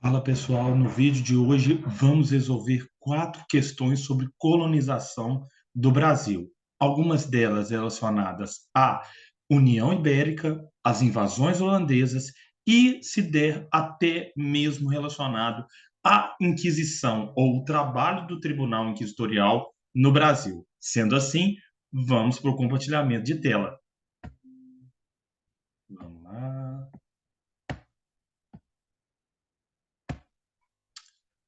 Fala pessoal, no vídeo de hoje vamos resolver 4 questões sobre colonização do Brasil. Algumas delas relacionadas à União Ibérica, às invasões holandesas e, se der, até mesmo relacionado à Inquisição ou o trabalho do Tribunal Inquisitorial no Brasil. Sendo assim, vamos para o compartilhamento de tela. Vamos lá.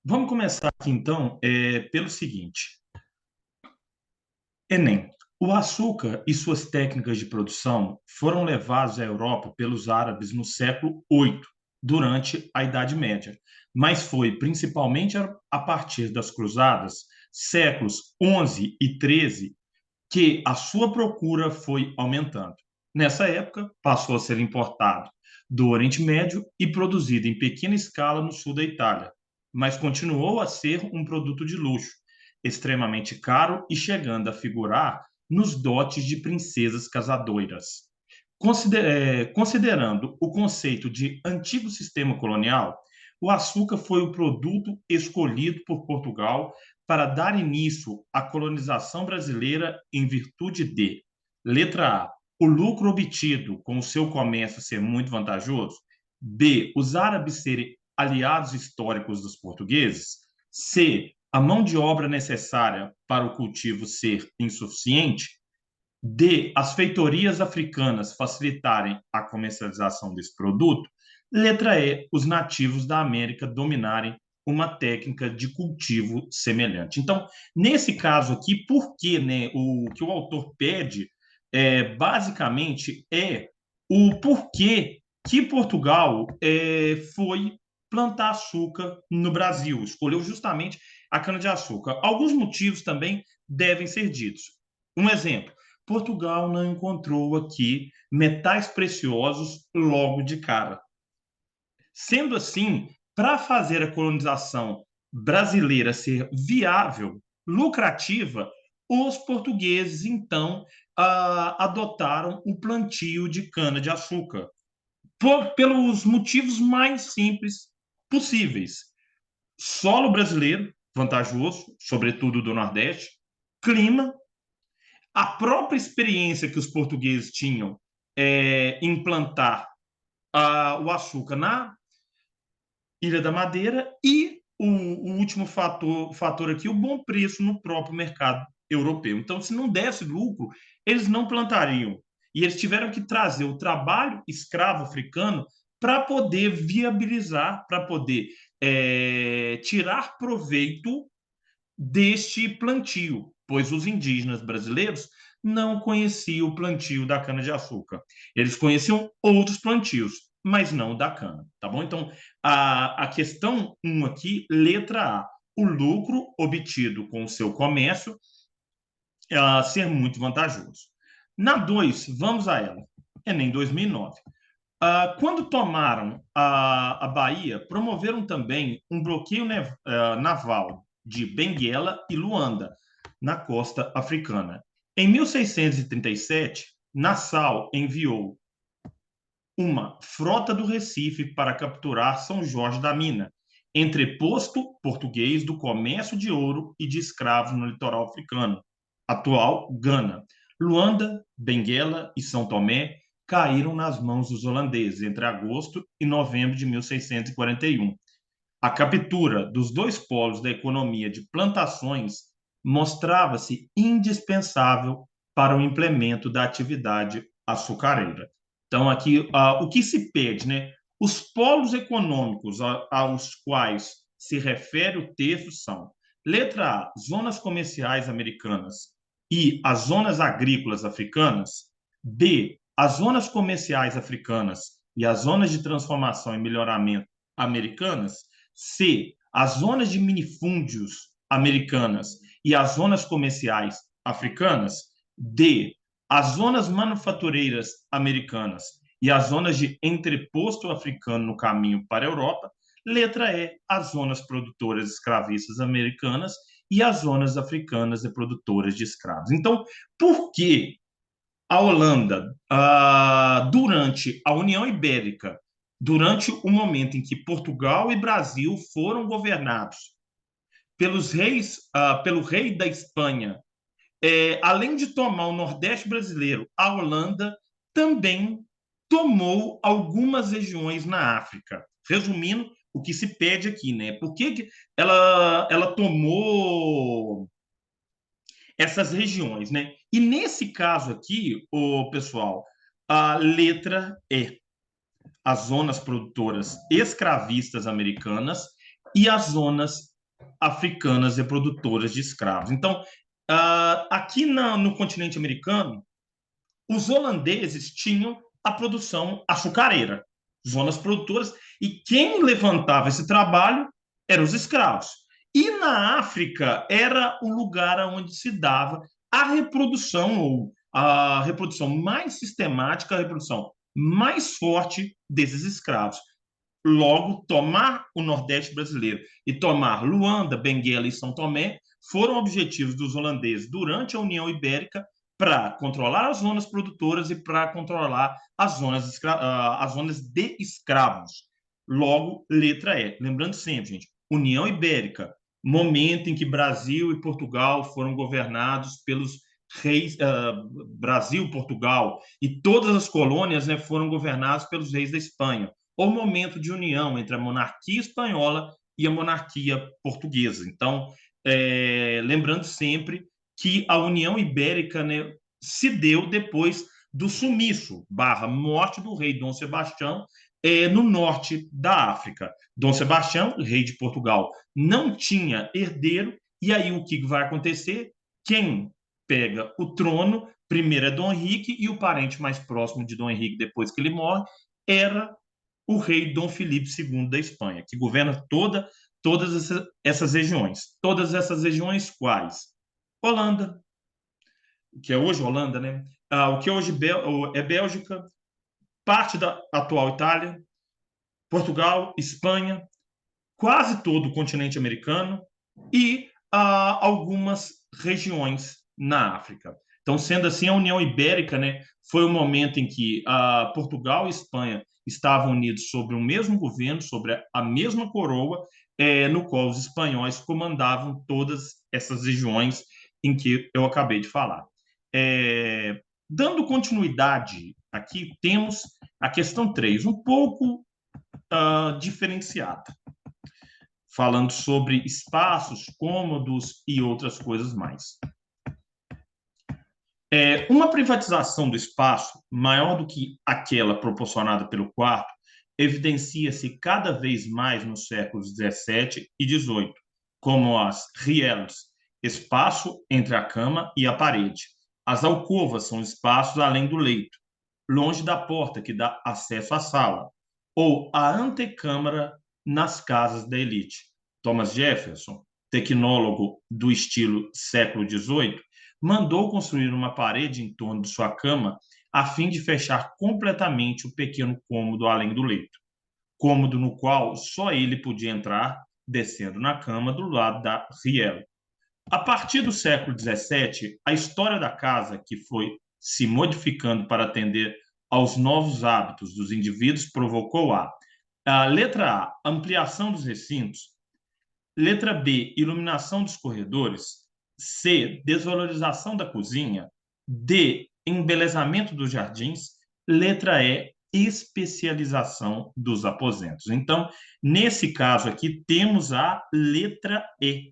Vamos começar aqui então pelo seguinte. Enem. O açúcar e suas técnicas de produção foram levados à Europa pelos árabes no século VIII, durante a Idade Média, mas foi principalmente a partir das Cruzadas, séculos XI e XIII, que a sua procura foi aumentando. Nessa época, passou a ser importado do Oriente Médio e produzido em pequena escala no sul da Itália, mas continuou a ser um produto de luxo, extremamente caro e chegando a figurar nos dotes de princesas casadoiras. Considerando o conceito de antigo sistema colonial, o açúcar foi o produto escolhido por Portugal para dar início à colonização brasileira em virtude de: letra A, o lucro obtido com o seu comércio ser muito vantajoso; B, os árabes serem aliados históricos dos portugueses; C, a mão de obra necessária para o cultivo ser insuficiente; D, as feitorias africanas facilitarem a comercialização desse produto; letra E, os nativos da América dominarem uma técnica de cultivo semelhante. Então, nesse caso aqui, por que, né, o que o autor pede basicamente é o porquê que Portugal foi plantar açúcar no Brasil, escolheu justamente a cana-de-açúcar. Alguns motivos também devem ser ditos. Um exemplo: Portugal não encontrou aqui metais preciosos logo de cara. Sendo assim, para fazer a colonização brasileira ser viável, lucrativa, os portugueses então adotaram o plantio de cana-de-açúcar, pelos motivos mais simples possíveis: solo brasileiro, vantajoso, sobretudo do Nordeste; clima; a própria experiência que os portugueses tinham em plantar o açúcar na Ilha da Madeira; e o último fator aqui, o bom preço no próprio mercado europeu. Então, se não desse lucro, eles não plantariam. E eles tiveram que trazer o trabalho escravo africano para poder viabilizar, para poder tirar proveito deste plantio, pois os indígenas brasileiros não conheciam o plantio da cana-de-açúcar. Eles conheciam outros plantios, mas não o da cana, tá bom? Então, a questão 1 aqui, letra A, o lucro obtido com o seu comércio ser muito vantajoso. Na 2, vamos a ela. Enem 2009. Quando tomaram a Bahia, promoveram também um bloqueio naval de Benguela e Luanda, na costa africana. Em 1637, Nassau enviou uma frota do Recife para capturar São Jorge da Mina, entreposto português do comércio de ouro e de escravos no litoral africano, atual Gana. Luanda, Benguela e São Tomé caíram nas mãos dos holandeses entre agosto e novembro de 1641. A captura dos dois polos da economia de plantações mostrava-se indispensável para o implemento da atividade açucareira. Então, aqui, o que se pede, né? Os polos econômicos aos quais se refere o texto são: letra A, zonas comerciais americanas e as zonas agrícolas africanas; B, as zonas comerciais africanas e as zonas de transformação e melhoramento americanas; C, as zonas de minifúndios americanas e as zonas comerciais africanas; D, as zonas manufatureiras americanas e as zonas de entreposto africano no caminho para a Europa; letra E, as zonas produtoras escravistas americanas e as zonas africanas e produtoras de escravos. Então, por que a Holanda, durante a União Ibérica, durante o momento em que Portugal e Brasil foram governados pelos reis, pelo rei da Espanha, além de tomar o Nordeste brasileiro, a Holanda também tomou algumas regiões na África. Resumindo, o que se pede aqui, né? Por que ela tomou essas regiões, né? E nesse caso aqui, o pessoal, a letra E, as zonas produtoras escravistas americanas e as zonas africanas reprodutoras de escravos. Então, aqui no continente americano, os holandeses tinham a produção açucareira, zonas produtoras, e quem levantava esse trabalho eram os escravos. E na África era o lugar onde se dava a reprodução, ou a reprodução mais sistemática, a reprodução mais forte desses escravos. Logo, tomar o Nordeste brasileiro e tomar Luanda, Benguela e São Tomé foram objetivos dos holandeses durante a União Ibérica para controlar as zonas produtoras e para controlar as zonas de escravos. Logo, letra E. Lembrando sempre, gente, União Ibérica, momento em que Brasil e Portugal foram governados pelos reis, Brasil, Portugal e todas as colônias, né, foram governadas pelos reis da Espanha, o momento de união entre a monarquia espanhola e a monarquia portuguesa. Então, lembrando sempre que a União Ibérica, né, se deu depois do sumiço, morte do rei Dom Sebastião, no norte da África. Dom Sebastião, rei de Portugal, não tinha herdeiro, e aí o que vai acontecer? Quem pega o trono, primeiro é Dom Henrique, e o parente mais próximo de Dom Henrique, depois que ele morre, era o rei Dom Filipe II da Espanha, que governa todas essas regiões. Todas essas regiões quais? Holanda, que é hoje Holanda, né? O que hoje é Bélgica, parte da atual Itália, Portugal, Espanha, quase todo o continente americano e algumas regiões na África. Então, sendo assim, a União Ibérica, né, foi o momento em que Portugal e Espanha estavam unidos sobre o mesmo governo, sobre a mesma coroa, no qual os espanhóis comandavam todas essas regiões em que eu acabei de falar. Dando continuidade aqui, temos a questão 3, um pouco diferenciada, falando sobre espaços, cômodos e outras coisas mais. Uma privatização do espaço, maior do que aquela proporcionada pelo quarto, evidencia-se cada vez mais nos séculos XVII e XVIII, como as rieles, espaço entre a cama e a parede. As alcovas são espaços além do leito, longe da porta que dá acesso à sala, ou a antecâmara nas casas da elite. Thomas Jefferson, tecnólogo do estilo século XVIII, mandou construir uma parede em torno de sua cama a fim de fechar completamente o pequeno cômodo além do leito, cômodo no qual só ele podia entrar descendo na cama do lado da riela. A partir do século XVII, a história da casa, que foi se modificando para atender aos novos hábitos dos indivíduos, provocou a letra A, ampliação dos recintos, letra B, iluminação dos corredores, C, desvalorização da cozinha, D, embelezamento dos jardins, letra E, especialização dos aposentos. Então, nesse caso aqui, temos a letra E,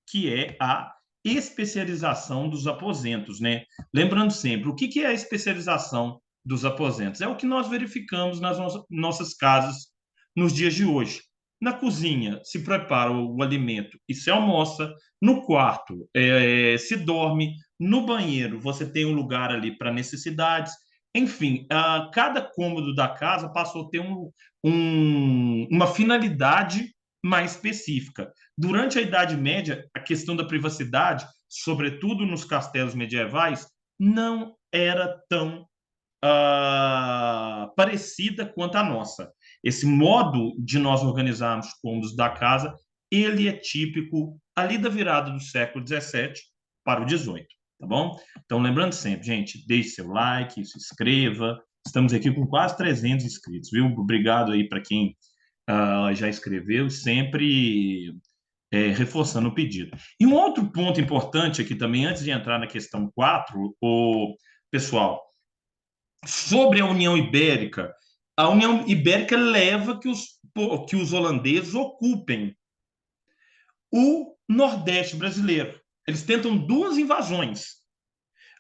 que é a especialização dos aposentos, né? Lembrando sempre, o que é a especialização dos aposentos? É o que nós verificamos nas nossas casas nos dias de hoje. Na cozinha se prepara o alimento e se almoça, no quarto se dorme, no banheiro você tem um lugar ali para necessidades. Enfim, cada cômodo da casa passou a ter uma finalidade mais específica. Durante a Idade Média, a questão da privacidade, sobretudo nos castelos medievais, não era tão parecida quanto a nossa. Esse modo de nós organizarmos cômodos da casa, ele é típico ali da virada do século XVII para o XVIII, tá bom? Então, lembrando sempre, gente, deixe seu like, se inscreva, Estamos aqui com quase 300 inscritos, viu? Obrigado aí para quem já escreveu, sempre reforçando o pedido. E um outro ponto importante aqui também, antes de entrar na questão 4, pessoal, sobre a União Ibérica leva que os holandeses ocupem o Nordeste brasileiro. Eles tentam duas invasões.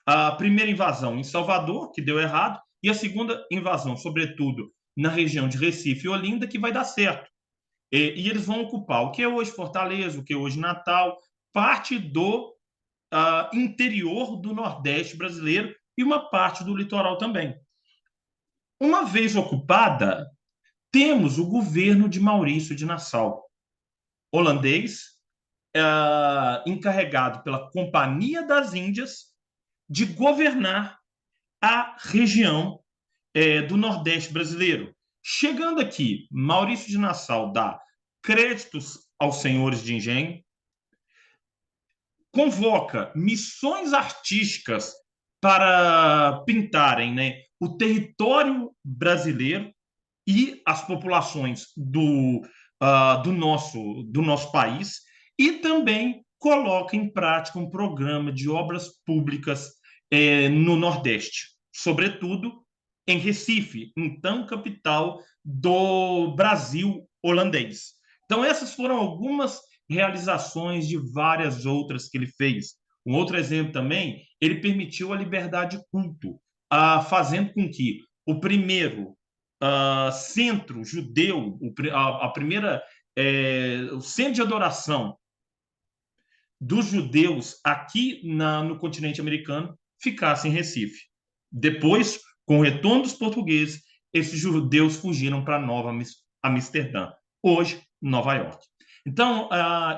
A primeira invasão em Salvador, que deu errado, e a segunda invasão, sobretudo, na região de Recife e Olinda, que vai dar certo. E eles vão ocupar o que é hoje Fortaleza, o que é hoje Natal, parte do interior do Nordeste brasileiro e uma parte do litoral também. Uma vez ocupada, temos o governo de Maurício de Nassau, holandês, encarregado pela Companhia das Índias de governar a região do Nordeste brasileiro. Chegando aqui, Maurício de Nassau dá créditos aos senhores de engenho, convoca missões artísticas para pintarem, né, o território brasileiro e as populações do nosso país, e também coloca em prática um programa de obras públicas no Nordeste, sobretudo em Recife, então capital do Brasil holandês. Então, essas foram algumas realizações de várias outras que ele fez. Um outro exemplo também, ele permitiu a liberdade de culto, fazendo com que o primeiro centro judeu, a primeira o centro de adoração dos judeus aqui no continente americano ficasse em Recife. Depois, com o retorno dos portugueses, esses judeus fugiram para Nova Amsterdã, hoje Nova York. Então,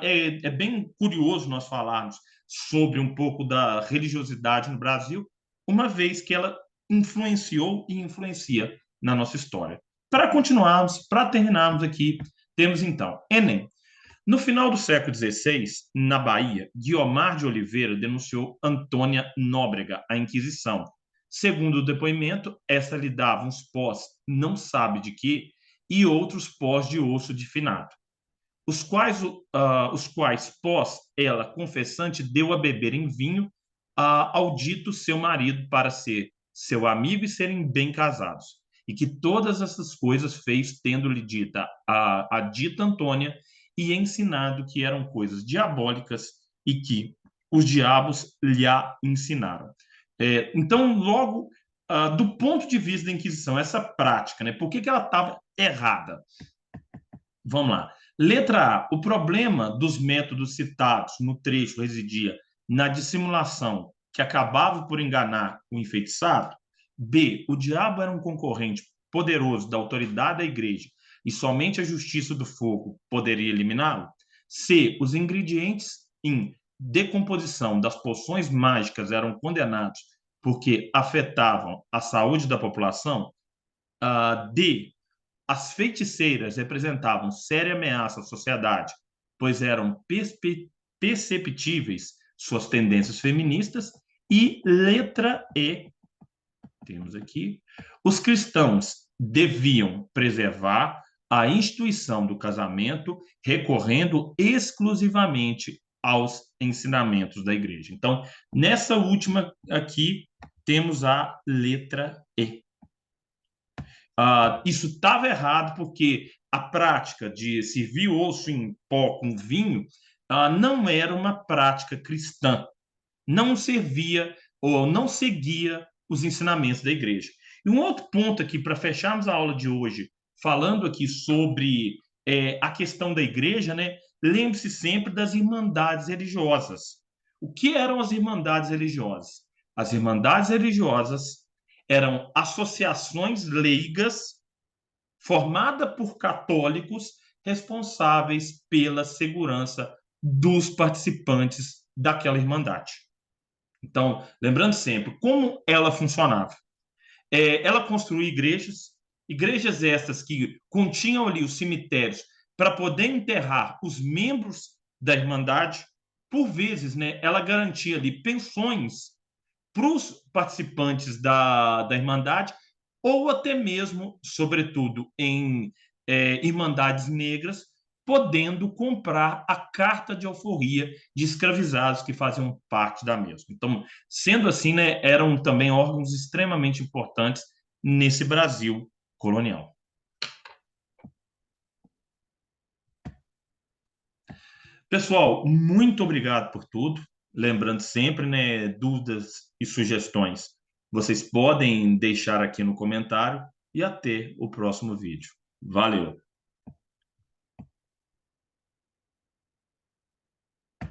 é bem curioso nós falarmos sobre um pouco da religiosidade no Brasil, uma vez que ela influenciou e influencia na nossa história. Para continuarmos, para terminarmos aqui, temos então Enem. No final do século XVI, na Bahia, Guiomar de Oliveira denunciou Antônia Nóbrega à Inquisição. Segundo o depoimento, esta lhe dava uns pós, não sabe de quê, e outros pós de osso de finado, os quais pós ela, confessante, deu a beber em vinho ao dito seu marido para ser seu amigo e serem bem casados. E que todas essas coisas fez tendo-lhe dita a dita Antônia e ensinado que eram coisas diabólicas e que os diabos lhe ensinaram. Então, logo, do ponto de vista da Inquisição, essa prática, né, por que ela estava errada? Vamos lá. Letra A. O problema dos métodos citados no trecho residia na dissimulação que acabava por enganar o enfeitiçado. B. O diabo era um concorrente poderoso da autoridade da igreja e somente a justiça do fogo poderia eliminá-lo. C. Os ingredientes em decomposição das poções mágicas eram condenados porque afetavam a saúde da população. D. As feiticeiras representavam séria ameaça à sociedade, pois eram perceptíveis suas tendências feministas. E letra E, temos aqui, os cristãos deviam preservar a instituição do casamento, recorrendo exclusivamente aos ensinamentos da igreja. Então, nessa última aqui, temos a letra E. Isso estava errado porque a prática de servir osso em pó com vinho não era uma prática cristã, não servia ou não seguia os ensinamentos da igreja. E um outro ponto aqui, para fecharmos a aula de hoje, falando aqui sobre a questão da igreja, né? Lembre-se sempre das irmandades religiosas. O que eram as irmandades religiosas? As irmandades religiosas eram associações leigas formadas por católicos responsáveis pela segurança dos participantes daquela irmandade. Então, lembrando sempre como ela funcionava. Ela construía igrejas estas que continham ali os cemitérios para poder enterrar os membros da irmandade. Por vezes, né, ela garantia ali pensões para os participantes da irmandade ou até mesmo, sobretudo, em irmandades negras, podendo comprar a carta de alforria de escravizados que faziam parte da mesma. Então, sendo assim, né, eram também órgãos extremamente importantes nesse Brasil colonial. Pessoal, muito obrigado por tudo. Lembrando sempre, né, dúvidas e sugestões, vocês podem deixar aqui no comentário e até o próximo vídeo. Valeu!